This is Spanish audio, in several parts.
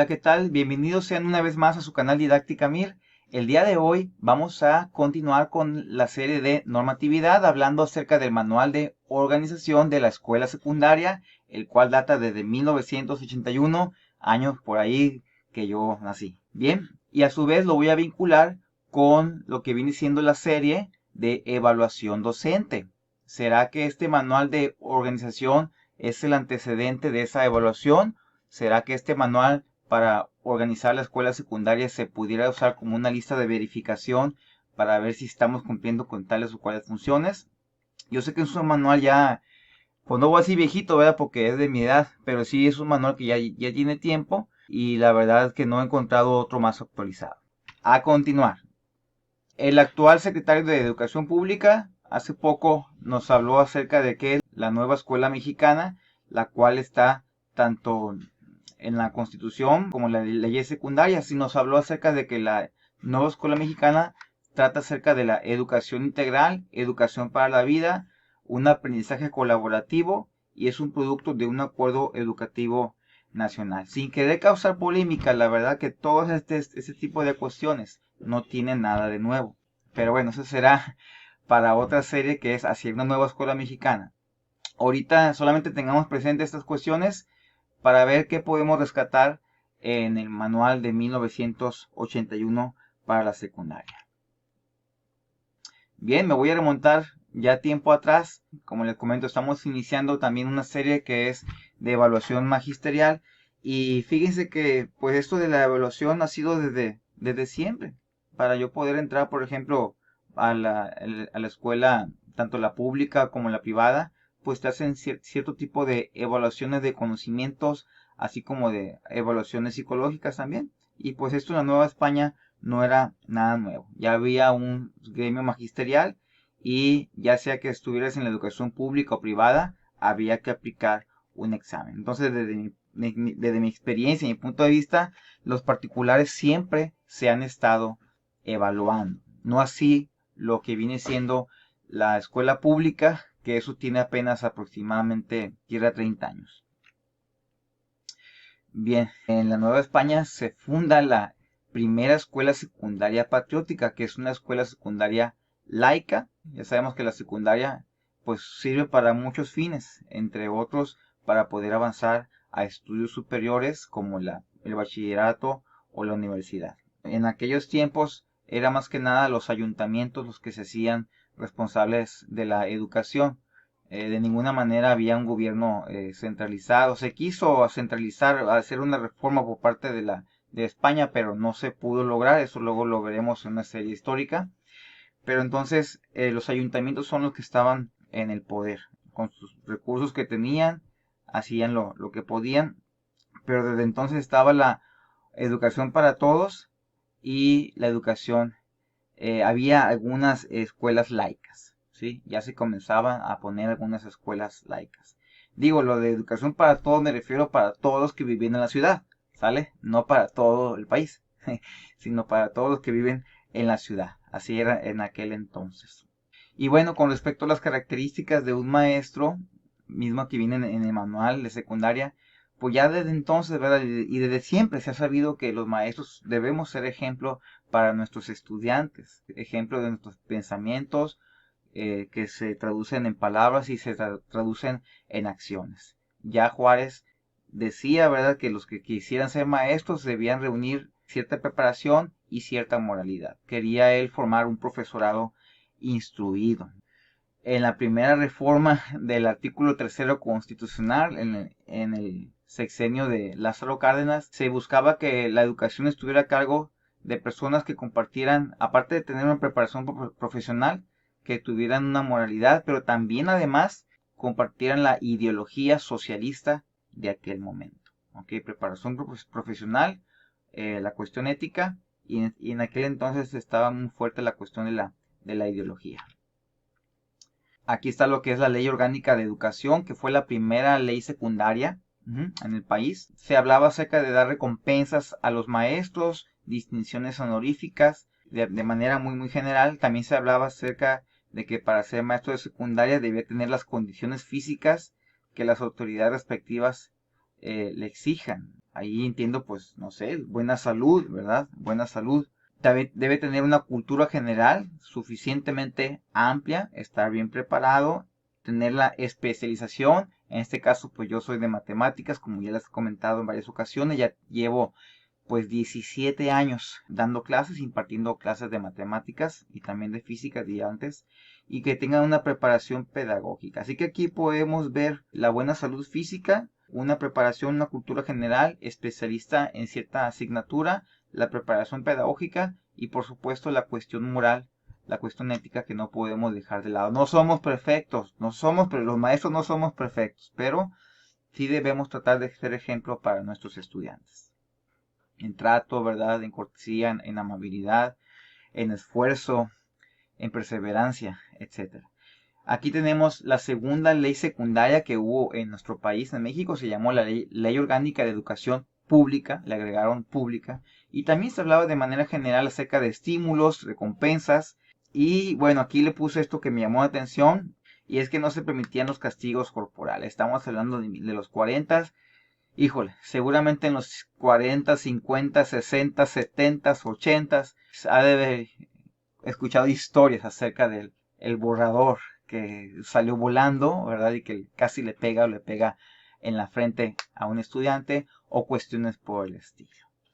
Hola, ¿qué tal? Bienvenidos sean una vez más a su canal Didáctica Mir. El día de hoy vamos a continuar con la serie de normatividad hablando acerca del manual de organización de la escuela secundaria, el cual data desde 1981, años por ahí que yo nací. Bien, y a su vez lo voy a vincular con lo que viene siendo la serie de evaluación docente. ¿Será que este manual de organización es el antecedente de esa evaluación? ¿Será que este manual para organizar la escuela secundaria se pudiera usar como una lista de verificación para ver si estamos cumpliendo con tales o cuales funciones? Yo sé que es un manual ya, pues no voy a decir viejito, ¿verdad? Porque es de mi edad, pero sí es un manual que ya tiene tiempo y la verdad es que no he encontrado otro más actualizado. A continuar, el actual secretario de Educación Pública hace poco nos habló acerca de que la nueva escuela mexicana, la cual está tanto en la Constitución como en las leyes secundarias, y nos habló acerca de que la nueva escuela mexicana trata acerca de la educación integral, educación para la vida, un aprendizaje colaborativo y es un producto de un acuerdo educativo nacional. Sin querer causar polémica, la verdad que todo este tipo de cuestiones no tienen nada de nuevo. Pero bueno, eso será para otra serie que es Hacia una nueva escuela mexicana. Ahorita solamente tengamos presente estas cuestiones para ver qué podemos rescatar en el manual de 1981 para la secundaria. Bien, me voy a remontar ya tiempo atrás. Como les comento, estamos iniciando también una serie que es de evaluación magisterial. Y fíjense que pues esto de la evaluación ha sido desde siempre. Para yo poder entrar, por ejemplo, a la escuela, tanto la pública como la privada, pues te hacen cierto tipo de evaluaciones de conocimientos, así como de evaluaciones psicológicas también. Y pues esto en la Nueva España no era nada nuevo. Ya había un gremio magisterial y ya sea que estuvieras en la educación pública o privada, había que aplicar un examen. Entonces, desde mi experiencia y mi punto de vista, los particulares siempre se han estado evaluando. No así lo que viene siendo la escuela pública, que eso tiene apenas aproximadamente 30 años. Bien, en la Nueva España se funda la primera escuela secundaria patriótica, que es una escuela secundaria laica. Ya sabemos que la secundaria pues sirve para muchos fines, entre otros para poder avanzar a estudios superiores como el bachillerato o la universidad. En aquellos tiempos era más que nada los ayuntamientos los que se hacían responsables de la educación. De ninguna manera había un gobierno centralizado. Se quiso centralizar, hacer una reforma por parte de España, pero no se pudo lograr. Eso luego lo veremos en una serie histórica. Pero entonces los ayuntamientos son los que estaban en el poder. Con sus recursos que tenían, hacían lo que podían. Pero desde entonces estaba la educación para todos y la educación, había algunas escuelas laicas, ¿sí? Ya se comenzaban a poner algunas escuelas laicas. Digo, lo de educación para todos me refiero para todos los que viven en la ciudad, ¿sale? No para todo el país, sino para todos los que viven en la ciudad. Así era en aquel entonces. Y bueno, con respecto a las características de un maestro, mismo que vienen en el manual de secundaria, pues ya desde entonces, ¿verdad? Y desde siempre se ha sabido que los maestros debemos ser ejemplo para nuestros estudiantes, ejemplo de nuestros pensamientos, que se traducen en palabras y se traducen en acciones. Ya Juárez decía, ¿verdad?, que los que quisieran ser maestros debían reunir cierta preparación y cierta moralidad. Quería él formar un profesorado instruido. En la primera reforma del artículo tercero constitucional, en el sexenio de Lázaro Cárdenas, se buscaba que la educación estuviera a cargo de personas que compartieran, aparte de tener una preparación profesional, que tuvieran una moralidad, pero también además compartieran la ideología socialista de aquel momento. ¿Ok? Preparación profesional, la cuestión ética, y en aquel entonces estaba muy fuerte la cuestión de la ideología. Aquí está lo que es la Ley Orgánica de Educación, que fue la primera ley secundaria en el país. Se hablaba acerca de dar recompensas a los maestros, distinciones honoríficas, de manera muy general. También se hablaba acerca de que para ser maestro de secundaria debía tener las condiciones físicas que las autoridades respectivas le exijan. ahí entiendo, pues, no sé, buena salud, ¿verdad? Buena salud. Debe tener una cultura general suficientemente amplia, estar bien preparado, tener la especialización. En este caso, pues yo soy de matemáticas, como ya les he comentado en varias ocasiones, ya llevo pues 17 años dando clases, impartiendo clases de matemáticas y también de física de antes, y que tengan una preparación pedagógica. Así que aquí podemos ver la buena salud física, una preparación, una cultura general, especialista en cierta asignatura, la preparación pedagógica y por supuesto la cuestión moral, la cuestión ética que no podemos dejar de lado. No somos perfectos, pero los maestros no somos perfectos, pero sí debemos tratar de ser ejemplo para nuestros estudiantes. En trato, ¿verdad? En cortesía, en amabilidad, en esfuerzo, en perseverancia, etcétera. Aquí tenemos la segunda ley secundaria que hubo en nuestro país, en México, se llamó la Ley Orgánica de Educación Pública, le agregaron pública, y también se hablaba de manera general acerca de estímulos, recompensas, y bueno, aquí le puse esto que me llamó la atención, y es que no se permitían los castigos corporales. Estamos hablando de los 40, híjole, seguramente en los 40, 50, 60, 70, 80, ha de haber escuchado historias acerca del el borrador que salió volando, ¿verdad? Y que casi le pega o le pega en la frente a un estudiante o cuestiones por el estilo.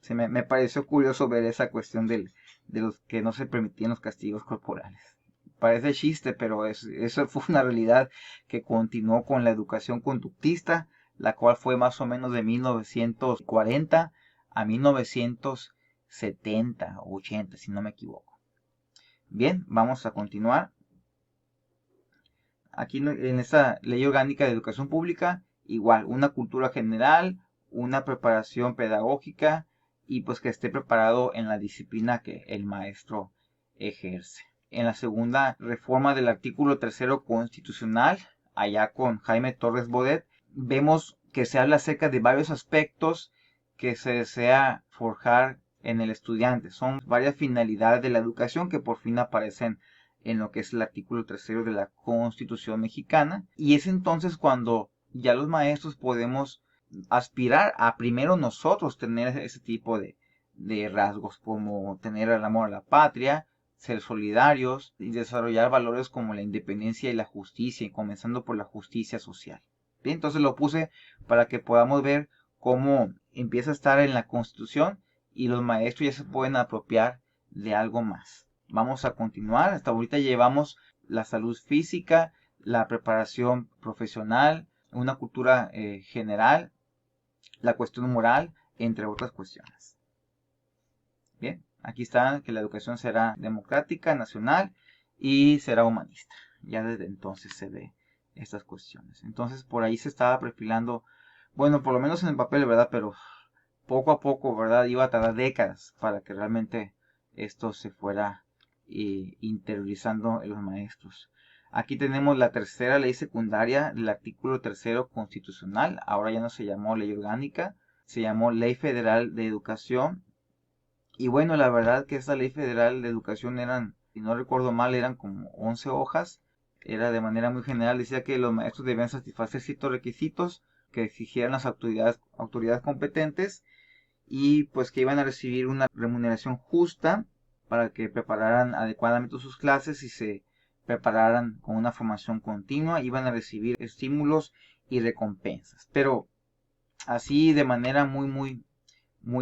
Me pareció curioso ver esa cuestión de los que no se permitían los castigos corporales. Parece chiste, pero eso fue una realidad que continuó con la educación conductista, la cual fue más o menos de 1940 a 1970 o 80, si no me equivoco. Bien, vamos a continuar. Aquí en esta ley orgánica de educación pública, igual, una cultura general, una preparación pedagógica y pues que esté preparado en la disciplina que el maestro ejerce. En la segunda reforma del artículo tercero constitucional, allá con Jaime Torres Bodet, vemos que se habla acerca de varios aspectos que se desea forjar en el estudiante. Son varias finalidades de la educación que por fin aparecen en lo que es el artículo tercero de la Constitución mexicana. Y es entonces cuando ya los maestros podemos aspirar a primero nosotros tener ese tipo de rasgos, como tener el amor a la patria, ser solidarios y desarrollar valores como la independencia y la justicia, y comenzando por la justicia social. Bien, entonces lo puse para que podamos ver cómo empieza a estar en la Constitución y los maestros ya se pueden apropiar de algo más. Vamos a continuar. Hasta ahorita llevamos la salud física, la preparación profesional, una cultura general, la cuestión moral, entre otras cuestiones. Bien, aquí está que la educación será democrática, nacional y será humanista. Ya desde entonces se ve estas cuestiones. Entonces por ahí se estaba perfilando, bueno, por lo menos en el papel, ¿verdad? Pero poco a poco, ¿verdad? Iba a tardar décadas para que realmente esto se fuera interiorizando en los maestros. Aquí tenemos la tercera ley secundaria del artículo tercero constitucional. Ahora ya no se llamó ley orgánica, se llamó Ley Federal de Educación. Y bueno, la verdad que esta Ley Federal de Educación eran, si no recuerdo mal, eran como 11 hojas. Era de manera muy general, decía que los maestros debían satisfacer ciertos requisitos que exigieran las autoridades competentes y pues que iban a recibir una remuneración justa para que prepararan adecuadamente sus clases y se prepararan con una formación continua, iban a recibir estímulos y recompensas, pero así de manera muy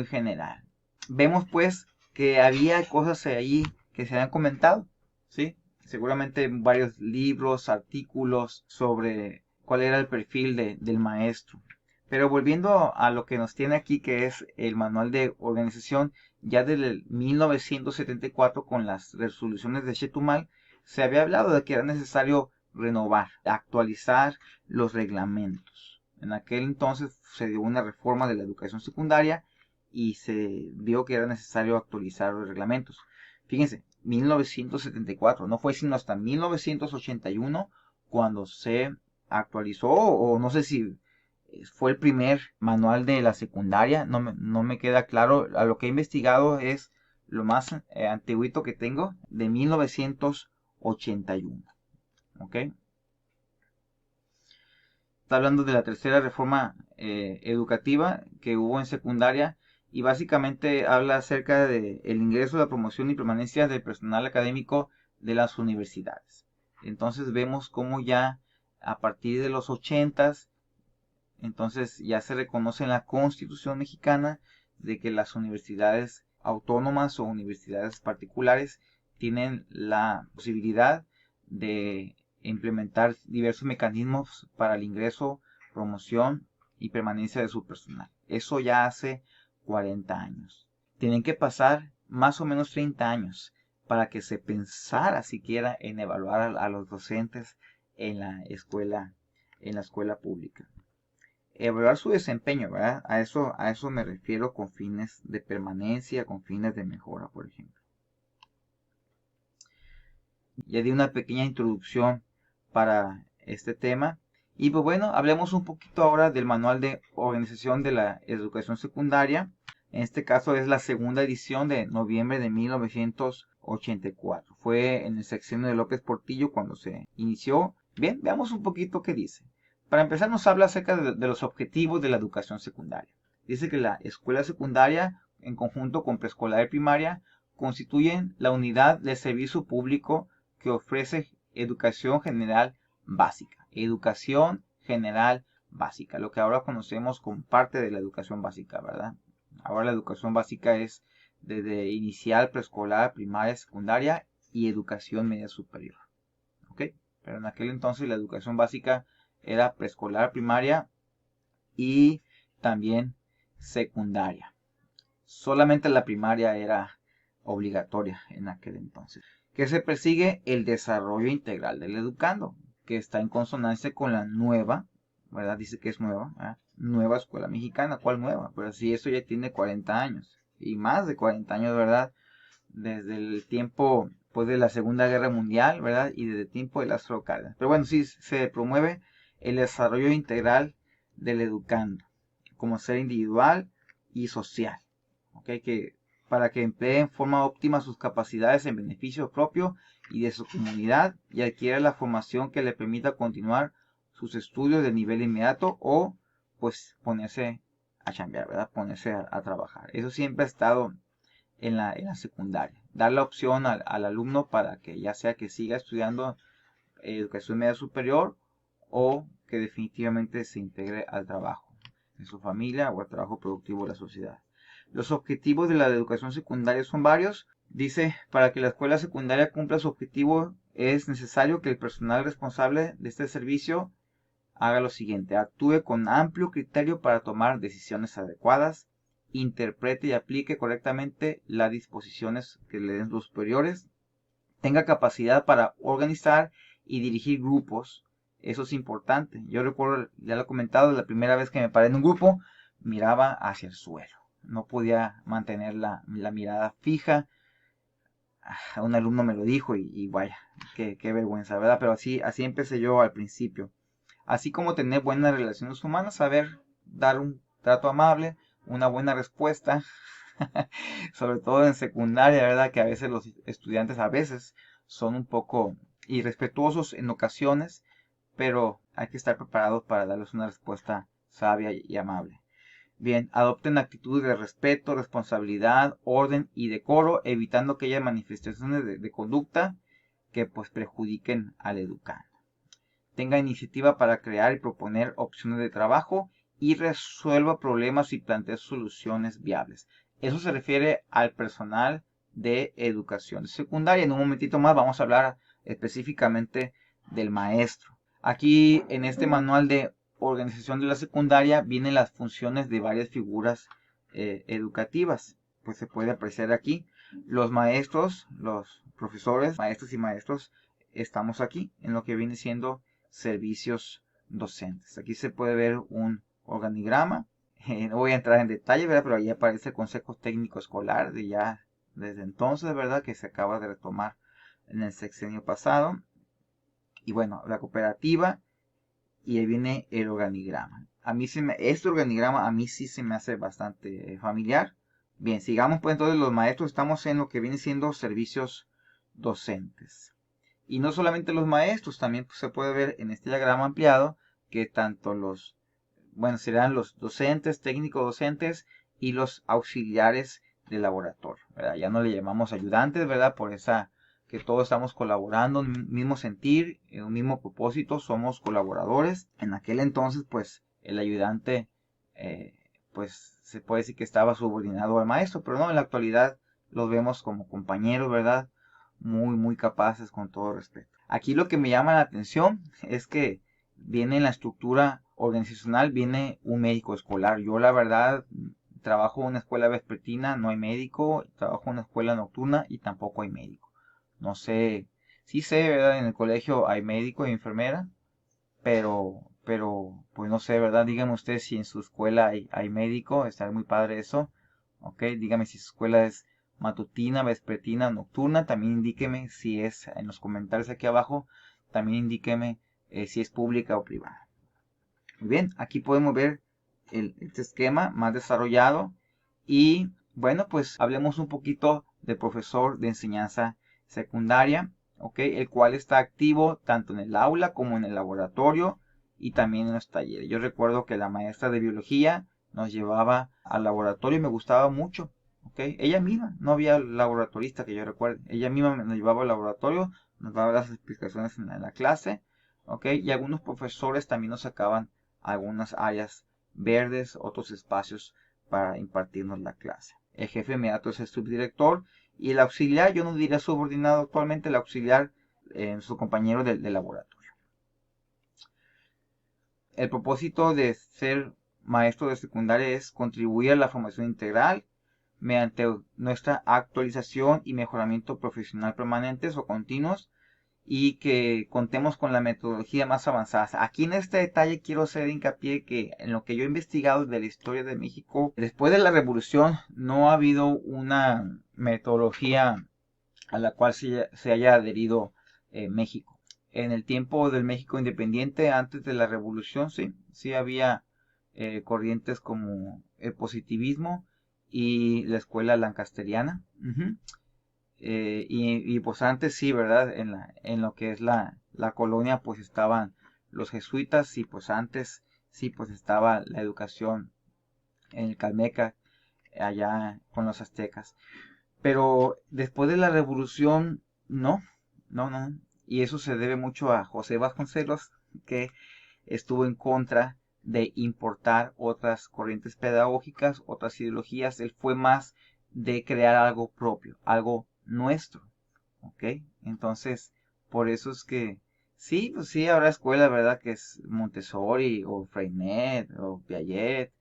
general. Vemos pues que había cosas ahí que se habían comentado, ¿sí? Seguramente varios libros, artículos sobre cuál era el perfil del maestro. Pero volviendo a lo que nos tiene aquí, que es el manual de organización, ya desde 1974 con las resoluciones de Chetumal, se había hablado de que era necesario renovar, actualizar los reglamentos. En aquel entonces se dio una reforma de la educación secundaria y se vio que era necesario actualizar los reglamentos. Fíjense, 1974, no fue sino hasta 1981 cuando se actualizó, o no sé si fue el primer manual de la secundaria, no me queda claro. A lo que he investigado es lo más antiguito que tengo, de 1981. ¿Ok? Está hablando de la tercera reforma educativa que hubo en secundaria y básicamente habla acerca de el ingreso, la promoción y permanencia del personal académico de las universidades. Entonces vemos cómo ya a partir de los 80s, entonces ya se reconoce en la Constitución mexicana de que las universidades autónomas o universidades particulares tienen la posibilidad de implementar diversos mecanismos para el ingreso, promoción y permanencia de su personal. Eso ya hace 40 años. Tienen que pasar más o menos 30 años para que se pensara siquiera en evaluar a los docentes en la escuela pública. Evaluar su desempeño, ¿verdad? A eso me refiero con fines de permanencia, con fines de mejora, por ejemplo. Ya di una pequeña introducción para este tema. Y pues bueno, hablemos un poquito ahora del manual de organización de la educación secundaria. En este caso es la segunda edición de noviembre de 1984. Fue en el sexenio de López Portillo cuando se inició. Bien, veamos un poquito qué dice. Para empezar nos habla acerca de los objetivos de la educación secundaria. Dice que la escuela secundaria, en conjunto con preescolar y primaria, constituyen la unidad de servicio público que ofrece educación general básica. Educación general básica, lo que ahora conocemos como parte de la educación básica, ¿verdad? Ahora la educación básica es desde inicial, preescolar, primaria, secundaria y educación media superior. ¿Ok? Pero en aquel entonces la educación básica era preescolar, primaria y también secundaria. Solamente la primaria era obligatoria en aquel entonces. ¿Qué se persigue? El desarrollo integral del educando, que está en consonancia con la nueva, ¿verdad? Dice que es nueva, ¿verdad? Nueva escuela mexicana. ¿Cuál nueva? Pero si eso ya tiene 40 años y más de 40 años, ¿verdad? Desde el tiempo pues, de la Segunda Guerra Mundial, ¿verdad? Y desde el tiempo de las Cárdenas. Pero bueno, sí se promueve el desarrollo integral del educando como ser individual y social. ¿Okay? Para que emplee en forma óptima sus capacidades en beneficio propio y de su comunidad y adquiera la formación que le permita continuar sus estudios de nivel inmediato o pues ponerse a chambear, ¿verdad? Ponerse a trabajar. Eso siempre ha estado en la secundaria. Dar la opción al alumno para que ya sea que siga estudiando educación media superior o que definitivamente se integre al trabajo de su familia o al trabajo productivo de la sociedad. Los objetivos de la educación secundaria son varios. Dice, para que la escuela secundaria cumpla su objetivo es necesario que el personal responsable de este servicio haga lo siguiente: actúe con amplio criterio para tomar decisiones adecuadas, interprete y aplique correctamente las disposiciones que le den los superiores, tenga capacidad para organizar y dirigir grupos. Eso es importante. Yo recuerdo, ya lo he comentado, la primera vez que me paré en un grupo, miraba hacia el suelo. No podía mantener la mirada fija. Un alumno me lo dijo y vaya, qué vergüenza, ¿verdad? Pero así empecé yo al principio. Así como tener buenas relaciones humanas, saber dar un trato amable, una buena respuesta, sobre todo en secundaria, ¿verdad? Que a veces los estudiantes son un poco irrespetuosos en ocasiones, pero hay que estar preparados para darles una respuesta sabia y amable. Bien, adopten actitudes de respeto, responsabilidad, orden y decoro, evitando aquellas manifestaciones de conducta que pues perjudiquen al educando. Tenga iniciativa para crear y proponer opciones de trabajo y resuelva problemas y plantee soluciones viables. Eso se refiere al personal de educación secundaria. En un momentito más vamos a hablar específicamente del maestro. Aquí en este manual de organización de la secundaria vienen las funciones de varias figuras educativas. Pues se puede apreciar aquí. Los maestros, los profesores, maestros y maestros, estamos aquí en lo que viene siendo servicios docentes. Aquí se puede ver un organigrama. No voy a entrar en detalle, ¿verdad? Pero ahí aparece el Consejo Técnico Escolar de ya desde entonces, ¿verdad? Que se acaba de retomar en el sexenio pasado. Y bueno, la cooperativa y ahí viene el organigrama. Este organigrama a mí sí se me hace bastante familiar. Bien, sigamos pues entonces los maestros, estamos en lo que viene siendo servicios docentes. Y no solamente los maestros, también pues, se puede ver en este diagrama ampliado que tanto los bueno, serán los docentes, técnicos docentes y los auxiliares de laboratorio, ¿verdad? Ya no le llamamos ayudantes, ¿verdad? Por esa que todos estamos colaborando en un mismo sentir, en un mismo propósito, somos colaboradores. En aquel entonces, pues, el ayudante, pues, se puede decir que estaba subordinado al maestro, pero no, en la actualidad los vemos como compañeros, ¿verdad? Muy, muy capaces con todo respeto. Aquí lo que me llama la atención es que viene en la estructura organizacional, viene un médico escolar. Yo, la verdad, trabajo en una escuela vespertina, no hay médico, trabajo en una escuela nocturna y tampoco hay médico. No sé, sí sé, ¿verdad? En el colegio hay médico y enfermera, pero, pues no sé, ¿verdad? Dígame usted si en su escuela hay médico, está muy padre eso, ¿ok? Dígame si su escuela es matutina, vespertina, nocturna, también indíqueme si es, en los comentarios aquí abajo, también indíqueme si es pública o privada. Muy bien, aquí podemos ver este esquema más desarrollado y bueno, pues hablemos un poquito del profesor de enseñanza secundaria, ¿ok? El cual está activo tanto en el aula como en el laboratorio y también en los talleres. Yo recuerdo que la maestra de biología nos llevaba al laboratorio y me gustaba mucho, ¿ok? Ella misma, no había laboratorista que yo recuerde, ella misma nos llevaba al laboratorio, nos daba las explicaciones en la clase, ¿ok? Y algunos profesores también nos sacaban algunas áreas verdes, otros espacios para impartirnos la clase. El jefe inmediato es el subdirector y el auxiliar, yo no diría subordinado actualmente, el auxiliar su compañero de laboratorio. El propósito de ser maestro de secundaria es contribuir a la formación integral mediante nuestra actualización y mejoramiento profesional permanentes o continuos y que contemos con la metodología más avanzada. Aquí en este detalle quiero hacer hincapié que en lo que yo he investigado de la historia de México, después de la revolución no ha habido una metodología a la cual se haya adherido México. En el tiempo del México independiente, antes de la revolución, sí había corrientes como el positivismo y la escuela lancasteriana. Y pues antes sí, ¿verdad? En lo que es la colonia pues estaban los jesuitas y pues antes sí pues estaba la educación en el Calmeca, allá con los aztecas. Pero después de la revolución, no, no. Y eso se debe mucho a José Vasconcelos, que estuvo en contra de importar otras corrientes pedagógicas, otras ideologías. Él fue más de crear algo propio, algo nuestro. ¿Ok? Entonces, por eso es que sí, pues sí, habrá escuelas, ¿verdad? Que es Montessori o Freinet o Piaget.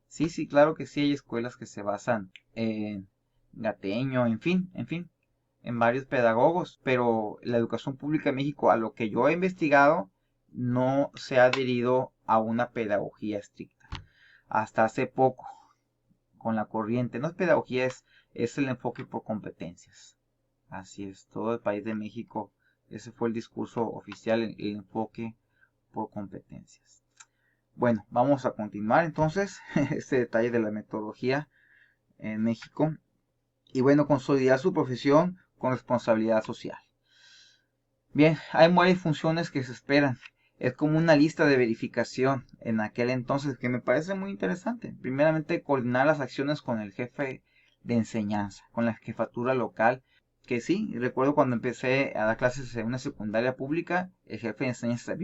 Sí, claro que sí, hay escuelas que se basan en Gateño, en varios pedagogos, pero la educación pública en México, a lo que yo he investigado, no se ha adherido a una pedagogía estricta. Hasta hace poco, con la corriente, no es pedagogía, es el enfoque por competencias. Así es, todo el país de México, ese fue el discurso oficial, el enfoque por competencias. Bueno, vamos a continuar entonces este detalle de la metodología en México. Y bueno, consolidar su profesión con responsabilidad social. Bien, hay varias funciones que se esperan. Es como una lista de verificación en aquel entonces que me parece muy interesante. Primeramente, coordinar las acciones con el jefe de enseñanza, con la jefatura local. Que sí, recuerdo cuando empecé a dar clases en una secundaria pública, el jefe de enseñanza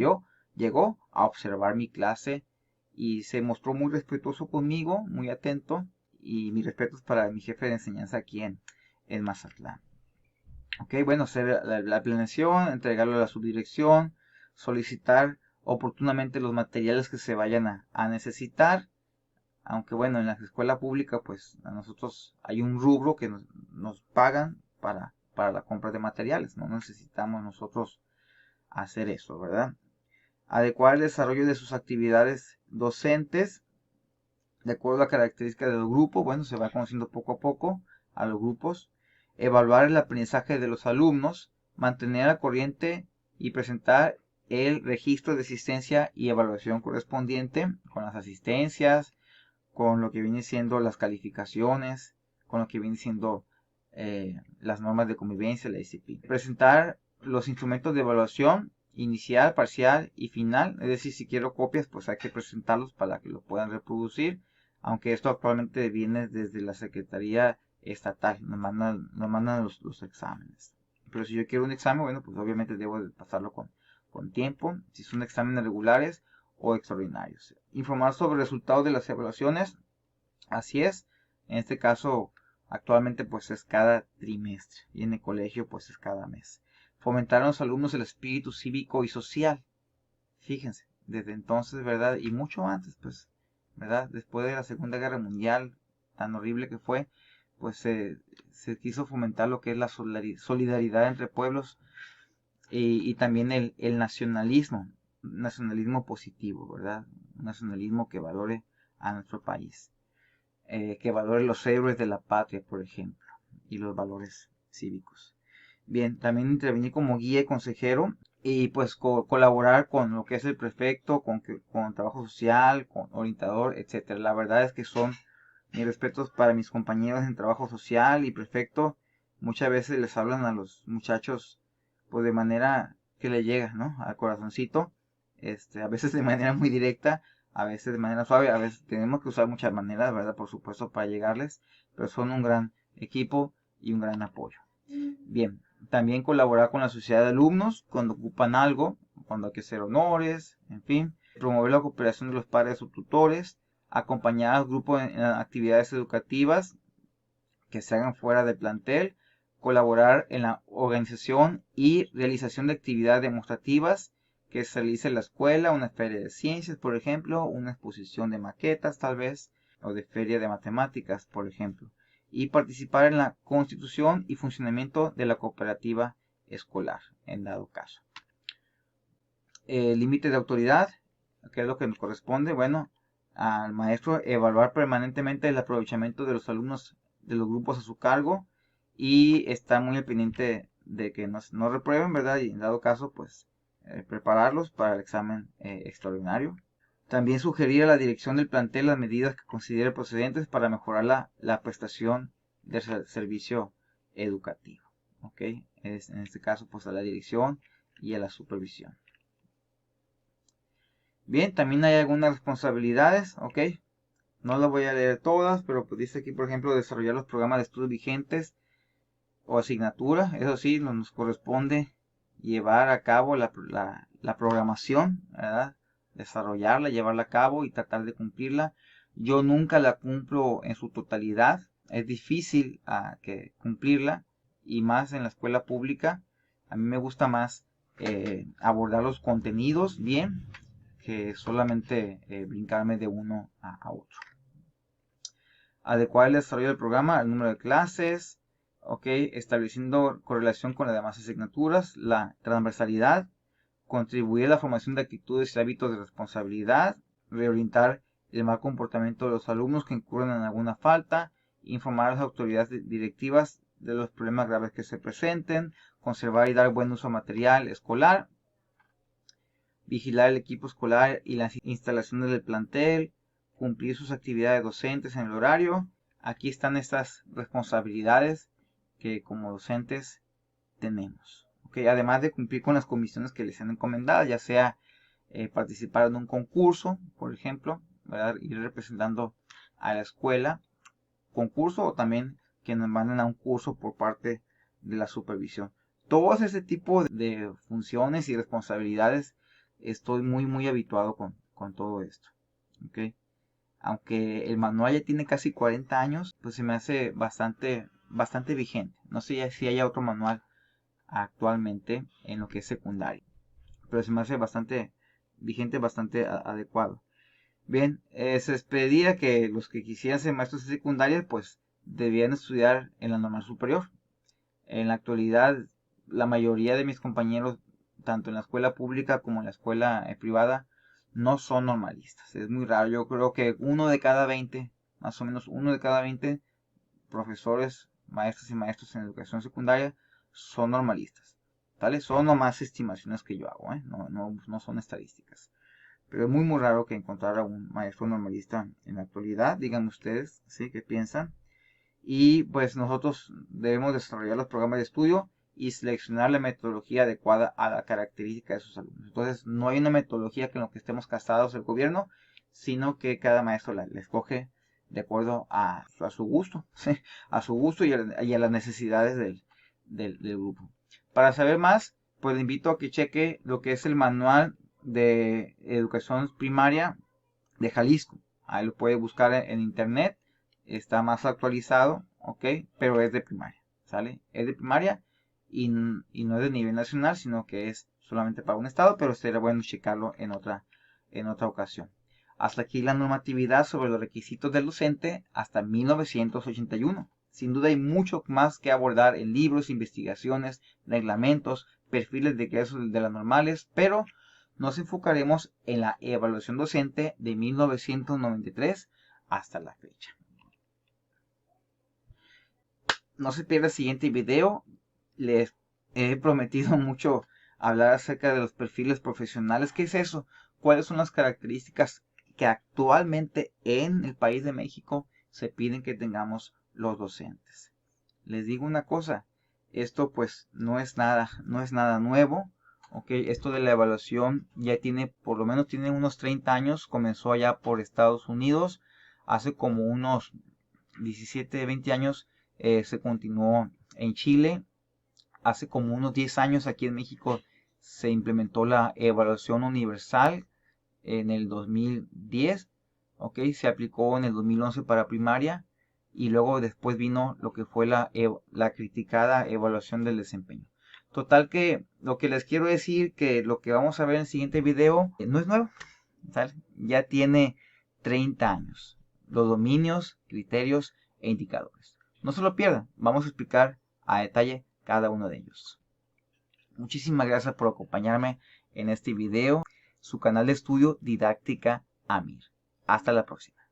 llegó a observar mi clase y se mostró muy respetuoso conmigo, muy atento. Y mis respetos para mi jefe de enseñanza aquí en Mazatlán. Ok, bueno, hacer la planeación, entregarlo a la subdirección, solicitar oportunamente los materiales que se vayan a necesitar. Aunque bueno, en la escuela pública, pues a nosotros hay un rubro que nos pagan para la compra de materiales. No necesitamos nosotros hacer eso, ¿verdad? Adecuar el desarrollo de sus actividades docentes de acuerdo a la característica del grupo. Bueno, se va conociendo poco a poco a los grupos. Evaluar el aprendizaje de los alumnos, mantener al corriente y presentar el registro de asistencia y evaluación correspondiente con las asistencias, con lo que viene siendo las calificaciones, con lo que viene siendo las normas de convivencia, la disciplina. Presentar los instrumentos de evaluación inicial, parcial y final. Es decir, si quiero copias, pues hay que presentarlos para que lo puedan reproducir. Aunque esto actualmente viene desde la Secretaría Estatal, nos mandan los exámenes. Pero si yo quiero un examen, bueno, pues obviamente debo de pasarlo con tiempo, si son exámenes regulares o extraordinarios. Informar sobre resultados de las evaluaciones, así es. En este caso, actualmente pues es cada trimestre y en el colegio pues es cada mes. Fomentar a los alumnos el espíritu cívico y social. Fíjense, desde entonces, ¿verdad? Y mucho antes, pues, ¿verdad? Después de la Segunda Guerra Mundial, tan horrible que fue, pues se quiso fomentar lo que es la solidaridad entre pueblos y también el nacionalismo positivo, ¿verdad? Un nacionalismo que valore a nuestro país, que valore los héroes de la patria, por ejemplo, y los valores cívicos. Bien, también intervenir como guía y consejero y pues colaborar con lo que es el prefecto, con trabajo social, con orientador, etcétera. La verdad es que son mis respetos para mis compañeros en trabajo social y prefecto. Muchas veces les hablan a los muchachos pues de manera que le llega, ¿no? Al corazoncito. A veces de manera muy directa, a veces de manera suave, a veces tenemos que usar muchas maneras, ¿verdad? Por supuesto, para llegarles, pero son un gran equipo y un gran apoyo. Bien, también colaborar con la sociedad de alumnos cuando ocupan algo, cuando hay que hacer honores, en fin. Promover la cooperación de los padres o tutores, acompañar al grupo en actividades educativas que se hagan fuera del plantel, colaborar en la organización y realización de actividades demostrativas que se realice en la escuela, una feria de ciencias, por ejemplo, una exposición de maquetas tal vez, o de feria de matemáticas, por ejemplo, y participar en la constitución y funcionamiento de la cooperativa escolar, en dado caso. Límite de autoridad, que es lo que nos corresponde, bueno, al maestro evaluar permanentemente el aprovechamiento de los alumnos de los grupos a su cargo y estar muy al pendiente de que no reprueben, ¿verdad? Y en dado caso, pues prepararlos para el examen extraordinario. También sugerir a la dirección del plantel las medidas que considere procedentes para mejorar la prestación del servicio educativo. ¿Ok? En este caso, pues a la dirección y a la supervisión. Bien, también hay algunas responsabilidades, ¿ok? No las voy a leer todas, pero pues dice aquí, por ejemplo, desarrollar los programas de estudios vigentes o asignatura. Eso sí, nos corresponde llevar a cabo la programación, ¿verdad? Desarrollarla, llevarla a cabo y tratar de cumplirla. Yo nunca la cumplo en su totalidad. Es difícil cumplirla y más en la escuela pública. A mí me gusta más abordar los contenidos bien que solamente brincarme de uno a otro. Adecuar el desarrollo del programa al número de clases, ok, estableciendo correlación con las demás asignaturas, la transversalidad, contribuir a la formación de actitudes y hábitos de responsabilidad, reorientar el mal comportamiento de los alumnos que incurren en alguna falta, informar a las autoridades directivas de los problemas graves que se presenten, conservar y dar buen uso a material escolar, vigilar el equipo escolar y las instalaciones del plantel, cumplir sus actividades docentes en el horario. Aquí están estas responsabilidades que como docentes tenemos. ¿Okay? Además de cumplir con las comisiones que les han encomendado, ya sea participar en un concurso, por ejemplo, ¿verdad? Ir representando a la escuela, concurso o también que nos manden a un curso por parte de la supervisión. Todo ese tipo de funciones y responsabilidades estoy muy habituado con todo esto. ¿Okay? Aunque el manual ya tiene casi 40 años, pues se me hace bastante vigente. No sé si haya otro manual actualmente en lo que es secundaria, pero se me hace bastante vigente, bastante adecuado. Bien, se pedía que los que quisieran ser maestros de secundaria, pues debían estudiar en la normal superior. En la actualidad, la mayoría de mis compañeros, tanto en la escuela pública como en la escuela privada, no son normalistas. Es muy raro. Yo creo que uno de cada 20, más o menos uno de cada 20 profesores, maestros y maestros en educación secundaria son normalistas. ¿Tales? Son nomás estimaciones que yo hago, ¿eh? No son estadísticas. Pero es muy raro que encontrara un maestro normalista en la actualidad. Díganme ustedes, ¿sí? ¿Qué piensan? Y pues nosotros debemos desarrollar los programas de estudio y seleccionar la metodología adecuada a la característica de sus alumnos. Entonces, no hay una metodología que en lo que estemos casados el gobierno, sino que cada maestro la escoge de acuerdo a su gusto, ¿sí? A su gusto y a las necesidades del grupo. Para saber más, pues le invito a que cheque lo que es el manual de educación primaria de Jalisco. Ahí lo puede buscar en internet, está más actualizado, ok, pero es de primaria, ¿sale? Es de primaria y no es de nivel nacional, sino que es solamente para un estado, pero sería bueno checarlo en otra ocasión. Hasta aquí la normatividad sobre los requisitos del docente hasta 1981. Sin duda hay mucho más que abordar en libros, investigaciones, reglamentos, perfiles de egresos de las normales, pero nos enfocaremos en la evaluación docente de 1993 hasta la fecha. No se pierda el siguiente video. Les he prometido mucho hablar acerca de los perfiles profesionales. ¿Qué es eso? ¿Cuáles son las características que actualmente en el país de México se piden que tengamos los docentes? Les digo una cosa, esto pues no es nada nuevo. Okay, esto de la evaluación ya tiene, por lo menos tiene unos 30 años, comenzó allá por Estados Unidos, hace como unos 17, 20 años se continuó en Chile, hace como unos 10 años aquí en México se implementó la evaluación universal en el 2010, okay, se aplicó en el 2011 para primaria y luego después vino lo que fue la criticada evaluación del desempeño. Total que lo que les quiero decir que lo que vamos a ver en el siguiente video no es nuevo, ¿sale? Ya tiene 30 años. Los dominios, criterios e indicadores. No se lo pierdan, vamos a explicar a detalle cada uno de ellos. Muchísimas gracias por acompañarme en este video, su canal de estudio Didáctica Amir. Hasta la próxima.